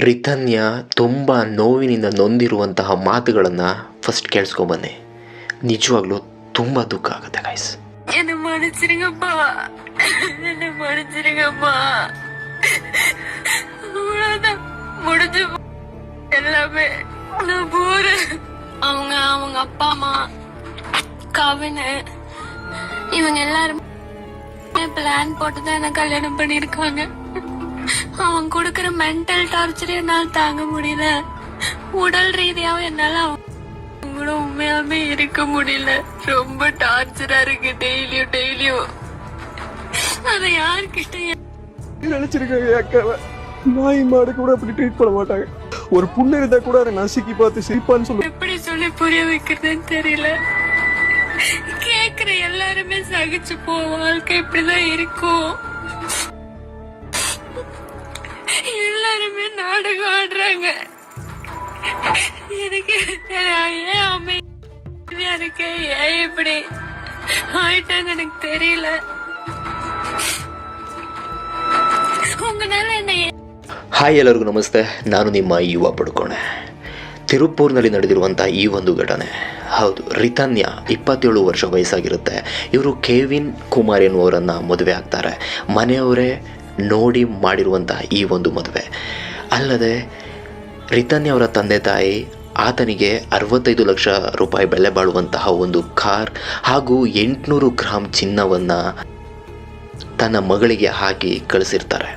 ರಿತನ್ಯ ತುಂಬ ನೋವಿನಿಂದ ನೊಂದಿರುವಂತಹ ಮಾತುಗಳನ್ನು ಫಸ್ಟ್ ಕೇಳಿಸ್ಕೊಬನ್ನಿ. ನಿಜವಾಗ್ಲೂ ತುಂಬ ದುಃಖ ಆಗುತ್ತೆ ಗೈಸ್. என்ன மன்னிச்சிருங்கப்பா, என்ன மன்னிச்சிருங்கப்பா. அவ்வளவுதான், முடிஞ்சு எல்லாமே. நான் போறேன். அவங்க அப்பா அம்மா கவின் இவங்க எல்லாரும் பிளான் போட்டுதான் என்ன கல்யாணம் பண்ணிருக்காங்க. அவன் கொடுக்கற மென்டல் டார்ச்சர் என்னால தாங்க முடியல. உடல் ரீதியாவும் என்னால கூட உண்மையாவே இருக்க முடியல. ரொம்ப டார்ச்சரா இருக்கு. டெய்லியும் அதை யாருக்கிட்ட நினைச்சிருக்காங்க அக்காவை. நாய் மாடு கூட அப்படி ட்ரீட் பண்ண மாட்டாங்க. ஒரு புண்ணு இருந்தா கூட அதை நசுக்கி பார்த்து சிரிப்பான்னு சொல்லு. எப்படி சொல்லி புரிய வைக்கிறதுன்னு தெரியல. கேக்குற எல்லாருமே சகிச்சு போ, வாழ்க்கை இப்படிதான் இருக்கும். எல்லாருமே நாடகம் ஆடுறாங்க. எனக்கு ஏன் அமைதியா இருக்கு, ஏன் இப்படி ஆயிட்டாங்க எனக்கு தெரியல. உங்களால என்ன. ಹಾಯ್, ಎಲ್ಲರಿಗೂ ನಮಸ್ತೆ. ನಾನು ನಿಮ್ಮ ಯುವ ಪಡ್ಕೋಣೆ. ತಿರುಪೂರ್ನಲ್ಲಿ ನಡೆದಿರುವಂಥ ಈ ಒಂದು ಘಟನೆ, ಹೌದು, ರಿತನ್ಯ 27 ವರ್ಷ ವಯಸ್ಸಾಗಿರುತ್ತೆ. ಇವರು ಕೆವಿನ್ ಕುಮಾರ್ ಎನ್ನುವರನ್ನು ಮದುವೆ ಆಗ್ತಾರೆ. ಮನೆಯವರೇ ನೋಡಿ ಮಾಡಿರುವಂತಹ ಈ ಒಂದು ಮದುವೆ ಅಲ್ಲದೆ ರಿತನ್ಯ ಅವರ ತಂದೆ ತಾಯಿ ಆತನಿಗೆ 65 ಲಕ್ಷ ರೂಪಾಯಿ ಬೆಲೆ ಬಾಳುವಂತಹ ಒಂದು ಕಾರ್ ಹಾಗೂ 800 ಗ್ರಾಂ ಚಿನ್ನವನ್ನು ತನ್ನ ಮಗಳಿಗೆ ಹಾಕಿ ಕಳಿಸಿರ್ತಾರೆ.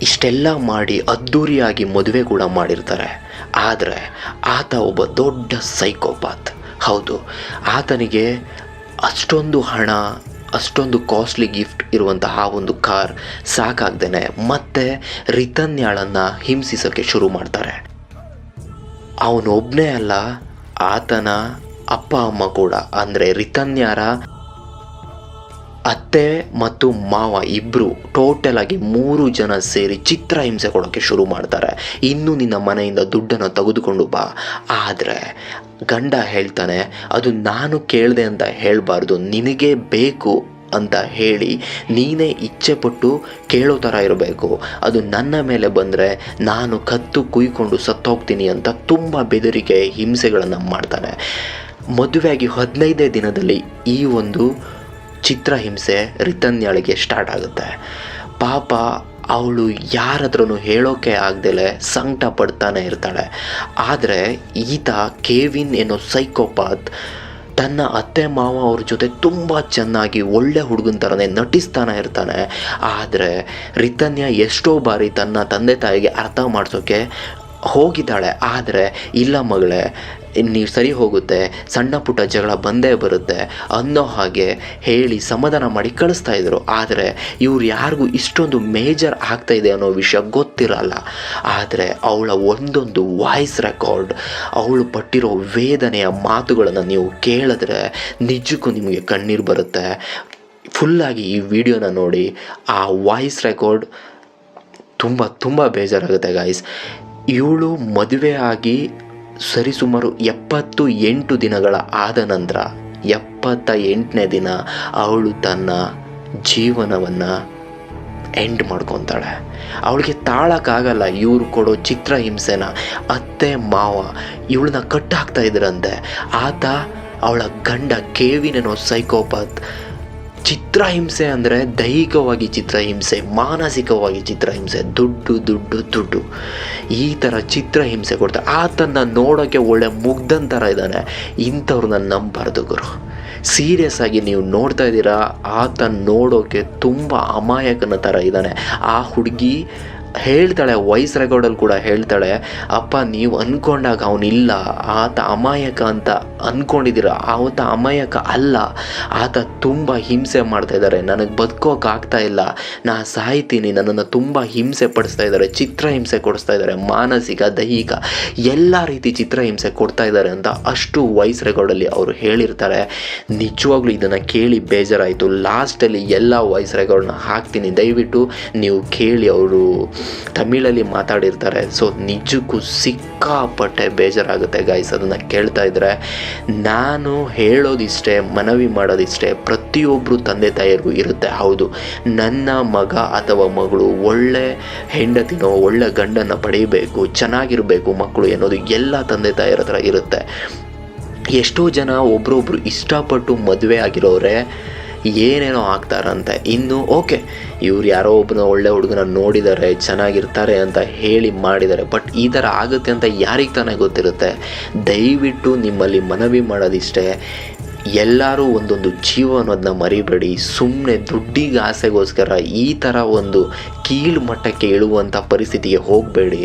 ಇಷ್ಟೆಲ್ಲ ಮಾಡಿ ಅದ್ಧೂರಿಯಾಗಿ ಮದುವೆ ಕೂಡ ಮಾಡಿರ್ತಾರೆ. ಆದರೆ ಆತ ಒಬ್ಬ ದೊಡ್ಡ ಸೈಕೋಪಾತ್. ಹೌದು, ಆತನಿಗೆ ಅಷ್ಟೊಂದು ಹಣ, ಅಷ್ಟೊಂದು ಕಾಸ್ಟ್ಲಿ ಗಿಫ್ಟ್ ಇರುವಂತಹ ಒಂದು ಕಾರ್ ಸಾಕಾಗ್ದೇನೆ ಮತ್ತೆ ರಿತನ್ಯಾಳನ್ನು ಹಿಂಸಿಸೋಕ್ಕೆ ಶುರು ಮಾಡ್ತಾರೆ. ಅವನೊಬ್ಬನೇ ಅಲ್ಲ, ಆತನ ಅಪ್ಪ ಅಮ್ಮ ಕೂಡ, ಅಂದರೆ ರಿತನ್ಯಾರ ಅತ್ತೆ ಮತ್ತು ಮಾವ ಇಬ್ಬರು, ಟೋಟಲ್ ಆಗಿ 3 ಜನ ಸೇರಿ ಚಿತ್ರಹಿಂಸೆ ಕೊಡೋಕ್ಕೆ ಶುರು ಮಾಡ್ತಾರೆ. ಇನ್ನು ನಿನ್ನ ಮನೆಯಿಂದ ದುಡ್ಡನ್ನು ತೆಗೆದುಕೊಂಡು ಬಾ. ಆದರೆ ಗಂಡ ಹೇಳ್ತಾನೆ, ಅದು ನಾನು ಕೇಳಿದೆ ಅಂತ ಹೇಳಬಾರ್ದು, ನಿನಗೆ ಬೇಕು ಅಂತ ಹೇಳಿ ನೀನೇ ಇಚ್ಛೆ ಪಟ್ಟು ಕೇಳೋ ಥರ ಇರಬೇಕು. ಅದು ನನ್ನ ಮೇಲೆ ಬಂದರೆ ನಾನು ಕತ್ತು ಕುಯ್ಕೊಂಡು ಸತ್ತೋಗ್ತೀನಿ ಅಂತ ತುಂಬ ಬೆದರಿಕೆ ಹಿಂಸೆಗಳನ್ನು ಮಾಡ್ತಾನೆ. ಮದುವೆಯಾಗಿ 15ನೇ ದಿನದಲ್ಲಿ ಈ ಒಂದು ಚಿತ್ರಹಿಂಸೆ ರಿತನ್ಯಾಳಿಗೆ ಸ್ಟಾರ್ಟ್ ಆಗುತ್ತೆ. ಪಾಪ ಅವಳು ಯಾರ ಹತ್ರನೂ ಹೇಳೋಕೆ ಆಗ್ದಲೇ ಸಂಕಟ ಪಡ್ತಾನೆ ಇರ್ತಾಳೆ. ಆದರೆ ಈತ ಕೆವಿನ್ ಏನೋ ಸೈಕೋಪಾತ್ ತನ್ನ ಅತ್ತೆ ಮಾವ ಅವ್ರ ಜೊತೆ ತುಂಬ ಚೆನ್ನಾಗಿ ಒಳ್ಳೆ ಹುಡುಗನ ಥರನೇ ನಟಿಸ್ತಾನೆ ಇರ್ತಾನೆ. ಆದರೆ ರಿತನ್ಯ ಎಷ್ಟೋ ಬಾರಿ ತನ್ನ ತಂದೆ ತಾಯಿಗೆ ಅರ್ಥ ಮಾಡಿಸೋಕ್ಕೆ ಹೋಗಿದ್ದಾಳೆ. ಆದರೆ ಇಲ್ಲ ಮಗಳೇ, ನೀವು ಸರಿ ಹೋಗುತ್ತೆ, ಸಣ್ಣ ಪುಟ್ಟ ಜಗಳ ಬಂದೇ ಬರುತ್ತೆ ಅನ್ನೋ ಹಾಗೆ ಹೇಳಿ ಸಮಾಧಾನ ಮಾಡಿ ಕಳಿಸ್ತಾ ಇದ್ರು. ಆದರೆ ಇವ್ರು ಯಾರಿಗೂ ಇಷ್ಟೊಂದು ಮೇಜರ್ ಆಗ್ತಾ ಇದೆ ಅನ್ನೋ ವಿಷಯ ಗೊತ್ತಿರಲ್ಲ. ಆದರೆ ಅವಳ ಒಂದೊಂದು ವಾಯ್ಸ್ ರೆಕಾರ್ಡ್, ಅವಳು ಪಟ್ಟಿರೋ ವೇದನೆಯ ಮಾತುಗಳನ್ನು ನೀವು ಕೇಳಿದ್ರೆ ನಿಜಕ್ಕೂ ನಿಮಗೆ ಕಣ್ಣೀರು ಬರುತ್ತೆ. ಫುಲ್ಲಾಗಿ ಈ ವಿಡಿಯೋನ ನೋಡಿ. ಆ ವಾಯ್ಸ್ ರೆಕಾರ್ಡ್ ತುಂಬ ಬೇಜಾರಾಗುತ್ತೆ ಗಾಯ್ಸ್. ಇವಳು ಮದುವೆ ಆಗಿ ಸರಿಸುಮಾರು 78 ದಿನಗಳ ಆದ ನಂತರ 78ನೇ ದಿನ ಅವಳು ತನ್ನ ಜೀವನವನ್ನು ಎಂಡ್ ಮಾಡ್ಕೊತಾಳೆ. ಅವಳಿಗೆ ತಾಳಕ್ಕಾಗಲ್ಲ ಇವ್ರು ಕೊಡೋ ಚಿತ್ರಹಿಂಸೆನ. ಅತ್ತೆ ಮಾವ ಇವಳನ್ನ ಕಟ್ಟಾಕ್ತಾ ಇದ್ರಂತೆ. ಆತ ಅವಳ ಗಂಡ ಕೆವಿನ್ ಅನ್ನೋ ಸೈಕೋಪಾತ್. ಚಿತ್ರಹಿಂಸೆ ಅಂದರೆ ದೈಹಿಕವಾಗಿ ಚಿತ್ರಹಿಂಸೆ, ಮಾನಸಿಕವಾಗಿ ಚಿತ್ರಹಿಂಸೆ, ದುಡ್ಡು ಈ ಥರ ಚಿತ್ರಹಿಂಸೆ ಕೊಡ್ತಾರೆ. ಆತನ್ನು ನೋಡೋಕ್ಕೆ ಒಳ್ಳೆ ಮುಗ್ಧನ್ ಥರ ಇದ್ದಾನೆ. ಇಂಥವ್ರನ್ನ ನಂಬಬಾರ್ದು ಗುರು. ಸೀರಿಯಸ್ ಆಗಿ ನೀವು ನೋಡ್ತಾ ಇದ್ದೀರಾ, ಆತ ನೋಡೋಕ್ಕೆ ತುಂಬ ಅಮಾಯಕನ ಥರ ಇದ್ದಾನೆ. ಆ ಹುಡುಗಿ ಹೇಳ್ತಾಳೆ, ವಾಯ್ಸ್ ರೆಕಾರ್ಡಲ್ಲಿ ಕೂಡ ಹೇಳ್ತಾಳೆ, ಅಪ್ಪ ನೀವು ಅಂದ್ಕೊಂಡಾಗ ಅವನಿಲ್ಲ, ಆತ ಅಮಾಯಕ ಅಂತ ಅಂದ್ಕೊಂಡಿದ್ದೀರ, ಆತ ಅಮಾಯಕ ಅಲ್ಲ, ಆತ ತುಂಬ ಹಿಂಸೆ ಮಾಡ್ತಾ ಇದ್ದಾರೆ, ನನಗೆ ಬದುಕೋಕ್ಕಾಗ್ತಾ ಇಲ್ಲ, ನಾ ಸಾಯ್ತೀನಿ, ನನ್ನನ್ನು ತುಂಬ ಹಿಂಸೆ ಪಡಿಸ್ತಾ ಇದ್ದಾರೆ, ಚಿತ್ರಹಿಂಸೆ ಕೊಡಿಸ್ತಾ ಇದ್ದಾರೆ, ಮಾನಸಿಕ ದೈಹಿಕ ಎಲ್ಲ ರೀತಿ ಚಿತ್ರಹಿಂಸೆ ಕೊಡ್ತಾ ಇದ್ದಾರೆ ಅಂತ ಅಷ್ಟು ವಾಯ್ಸ್ ರೆಕಾರ್ಡಲ್ಲಿ ಅವರು ಹೇಳಿರ್ತಾರೆ. ನಿಜವಾಗ್ಲೂ ಇದನ್ನು ಕೇಳಿ ಬೇಜಾರಾಯಿತು. ಲಾಸ್ಟಲ್ಲಿ ಎಲ್ಲ ವಾಯ್ಸ್ ರೆಕಾರ್ಡ್ನ ಹಾಕ್ತೀನಿ, ದಯವಿಟ್ಟು ನೀವು ಕೇಳಿ. ಅವರು ತಮಿಳಲ್ಲಿ ಮಾತಾಡಿರ್ತಾರೆ. ಸೊ ನಿಜಕ್ಕೂ ಸಿಕ್ಕಾಪಟ್ಟೆ ಬೇಜಾರಾಗುತ್ತೆ ಗೈಸ್ ಅದನ್ನು ಕೇಳ್ತಾ ಇದ್ದರೆ. ನಾನು ಹೇಳೋದಿಷ್ಟೇ, ಮನವಿ ಮಾಡೋದಿಷ್ಟೇ, ಪ್ರತಿಯೊಬ್ಬರು ತಂದೆ ತಾಯಿಯರಿಗೂ ಇರುತ್ತೆ. ಹೌದು, ನನ್ನ ಮಗ ಅಥವಾ ಮಗಳು ಒಳ್ಳೆ ಹೆಂಡತಿನೋ ಒಳ್ಳೆ ಗಂಡನ್ನು ಪಡೆಯಬೇಕು, ಚೆನ್ನಾಗಿರಬೇಕು ಮಕ್ಕಳು ಅನ್ನೋದು ಎಲ್ಲ ತಂದೆ ತಾಯಿಯರ ಹತ್ರ ಇರುತ್ತೆ. ಎಷ್ಟೋ ಜನ ಒಬ್ರೊಬ್ರು ಇಷ್ಟಪಟ್ಟು ಮದುವೆ ಆಗಿರೋರೆ ಏನೇನೋ ಆಗ್ತಾರಂತೆ. ಇನ್ನು ಓಕೆ, ಇವ್ರು ಯಾರೋ ಒಬ್ಬನ ಒಳ್ಳೆ ಹುಡುಗನ ನೋಡಿದ್ದಾರೆ, ಚೆನ್ನಾಗಿರ್ತಾರೆ ಅಂತ ಹೇಳಿ ಮಾಡಿದ್ದಾರೆ. ಬಟ್ ಈ ಥರ ಆಗುತ್ತೆ ಅಂತ ಯಾರಿಗೆ ತಾನೇ ಗೊತ್ತಿರುತ್ತೆ. ದಯವಿಟ್ಟು ನಿಮ್ಮಲ್ಲಿ ಮನವಿ ಮಾಡೋದಿಷ್ಟೇ, ಎಲ್ಲರೂ ಒಂದೊಂದು ಜೀವ ಅನ್ನೋದನ್ನ ಮರಿಬೇಡಿ. ಸುಮ್ಮನೆ ದುಡ್ಡಿಗೆ ಆಸೆಗೋಸ್ಕರ ಈ ಥರ ಒಂದು ಕೀಳು ಮಟ್ಟಕ್ಕೆ ಇಳುವಂಥ ಪರಿಸ್ಥಿತಿಗೆ ಹೋಗಬೇಡಿ.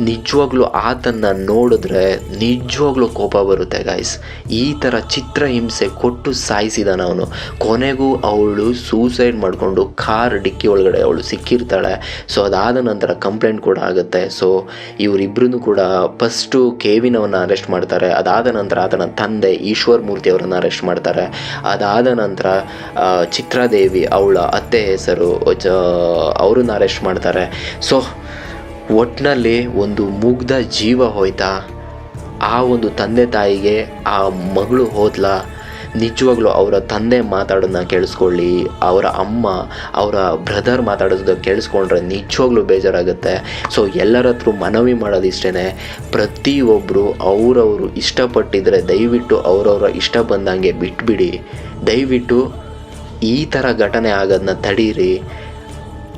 ನಿಜವಾಗ್ಲೂ ಆತನ್ನು ನೋಡಿದ್ರೆ ನಿಜವಾಗ್ಲೂ ಕೋಪ ಬರುತ್ತೆ ಗೈಸ್. ಈ ಥರ ಚಿತ್ರಹಿಂಸೆ ಕೊಟ್ಟು ಸಾಯಿಸಿದಾನ ಅವನು. ಕೊನೆಗೂ ಅವಳು ಸೂಸೈಡ್ ಮಾಡಿಕೊಂಡು ಕಾರ್ ಡಿಕ್ಕಿ ಒಳಗಡೆ ಅವಳು ಸಿಕ್ಕಿರ್ತಾಳೆ. ಸೊ ಅದಾದ ನಂತರ ಕಂಪ್ಲೇಂಟ್ ಕೂಡ ಆಗುತ್ತೆ. ಸೊ ಇವರಿಬ್ಬರೂ ಕೂಡ ಫಸ್ಟು ಕೆವಿನವನ್ನು ಅರೆಸ್ಟ್ ಮಾಡ್ತಾರೆ. ಅದಾದ ನಂತರ ಆತನ ತಂದೆ ಈಶ್ವರ್ ಮೂರ್ತಿ ಅವರನ್ನು ಅರೆಸ್ಟ್ ಮಾಡ್ತಾರೆ. ಅದಾದ ನಂತರ ಚಿತ್ರಾದೇವಿ, ಅವಳ ಅತ್ತೆ ಹೆಸರು, ಅವ್ರನ್ನ ಅರೆಸ್ಟ್ ಮಾಡ್ತಾರೆ. ಸೊ ಒಟ್ಟಿನಲ್ಲಿ ಒಂದು ಮುಗ್ಧ ಜೀವ ಹೋಯ್ತಾ. ಆ ಒಂದು ತಂದೆ ತಾಯಿಗೆ ಆ ಮಗಳು ಹೋದ್ಲ. ನಿಜವಾಗ್ಲೂ ಅವರ ತಂದೆ ಮಾತಾಡೋದನ್ನ ಕೇಳಿಸ್ಕೊಳ್ಳಿ, ಅವರ ಅಮ್ಮ ಅವರ ಬ್ರದರ್ ಮಾತಾಡೋದನ್ನ ಕೇಳಿಸ್ಕೊಂಡ್ರೆ ನಿಜವಾಗ್ಲೂ ಬೇಜಾರಾಗುತ್ತೆ. ಸೊ ಎಲ್ಲರ ಹತ್ರ ಮನವಿ ಮಾಡೋದಿಷ್ಟೇ, ಪ್ರತಿಯೊಬ್ಬರು ಅವರವರು ಇಷ್ಟಪಟ್ಟಿದ್ರೆ ದಯವಿಟ್ಟು ಅವರವರ ಇಷ್ಟ ಬಂದಂಗೆ ಬಿಟ್ಬಿಡಿ. ದಯವಿಟ್ಟು ಈ ಥರ ಘಟನೆ ಆಗೋದನ್ನ ತಡೀರಿ.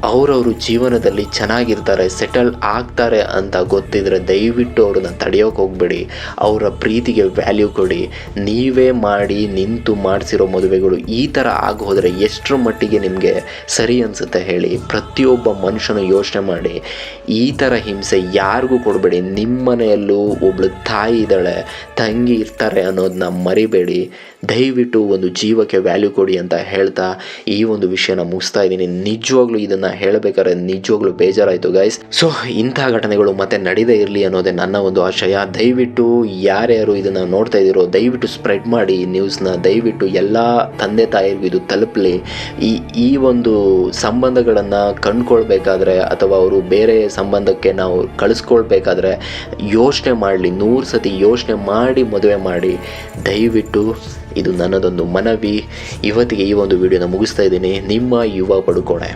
ಅವರವರು ಜೀವನದಲ್ಲಿ ಚೆನ್ನಾಗಿರ್ತಾರೆ, ಸೆಟಲ್ ಆಗ್ತಾರೆ ಅಂತ ಗೊತ್ತಿದ್ರೆ ದಯವಿಟ್ಟು ಅವ್ರನ್ನ ತಡೆಯೋಕೆ ಹೋಗಬೇಡಿ. ಅವರ ಪ್ರೀತಿಗೆ ವ್ಯಾಲ್ಯೂ ಕೊಡಿ. ನೀವೇ ಮಾಡಿ ನಿಂತು ಮಾಡಿಸಿರೋ ಮದುವೆಗಳು ಈ ಥರ ಆಗೋದ್ರೆ ಎಷ್ಟರ ಮಟ್ಟಿಗೆ ನಿಮಗೆ ಸರಿ ಅನಿಸುತ್ತೆ ಹೇಳಿ. ಪ್ರತಿಯೊಬ್ಬ ಮನುಷ್ಯನು ಯೋಚನೆ ಮಾಡಿ. ಈ ಥರ ಹಿಂಸೆ ಯಾರಿಗೂ ಕೊಡಬೇಡಿ. ನಿಮ್ಮ ಮನೆಯಲ್ಲೂ ಒಬ್ಳು ತಾಯಿ ಇದ್ದಾಳೆ, ತಂಗಿ ಇರ್ತಾರೆ ಅನ್ನೋದನ್ನ ಮರಿಬೇಡಿ. ದಯವಿಟ್ಟು ಒಂದು ಜೀವಕ್ಕೆ ವ್ಯಾಲ್ಯೂ ಕೊಡಿ ಅಂತ ಹೇಳ್ತಾ ಈ ಒಂದು ವಿಷಯನ ಮುಗಿಸ್ತಾ ಇದ್ದೀನಿ. ನಿಜವಾಗ್ಲೂ ಇದನ್ನು ಹೇಳಬೇಕಾದ್ರೆ ನಿಜವಾಗ್ಲೂ ಬೇಜಾರಾಯಿತು ಗೈಸ್. ಸೊ ಇಂಥ ಘಟನೆಗಳು ಮತ್ತೆ ನಡೀದೇ ಇರಲಿ ಅನ್ನೋದೇ ನನ್ನ ಒಂದು ಆಶಯ. ದಯವಿಟ್ಟು ಯಾರ್ಯಾರು ಇದನ್ನು ನೋಡ್ತಾ ಇದ್ದೀರೋ ದಯವಿಟ್ಟು ಸ್ಪ್ರೆಡ್ ಮಾಡಿ ನ್ಯೂಸ್ನ. ದಯವಿಟ್ಟು ಎಲ್ಲ ತಂದೆ ತಾಯಿರಿಗೂ ಇದು ತಲುಪಲಿ. ಈ ಒಂದು ಸಂಬಂಧಗಳನ್ನು ಕಂಡುಕೊಳ್ಬೇಕಾದ್ರೆ ಅಥವಾ ಅವರು ಬೇರೆ ಸಂಬಂಧಕ್ಕೆ ನಾವು ಕಳಿಸ್ಕೊಳ್ಬೇಕಾದ್ರೆ ಯೋಚನೆ ಮಾಡಲಿ, 100 ಸತಿ ಯೋಚನೆ ಮಾಡಿ ಮದುವೆ ಮಾಡಿ. ದಯವಿಟ್ಟು ಇದು ನನ್ನದೊಂದು ಮನವಿ. ಇವತ್ತಿಗೆ ಈ ಒಂದು ವಿಡಿಯೋನ ಮುಗಿಸ್ತಾ ಇದ್ದೀನಿ. ನಿಮ್ಮ ಯುವ ಪಡುಕೋಣೆ.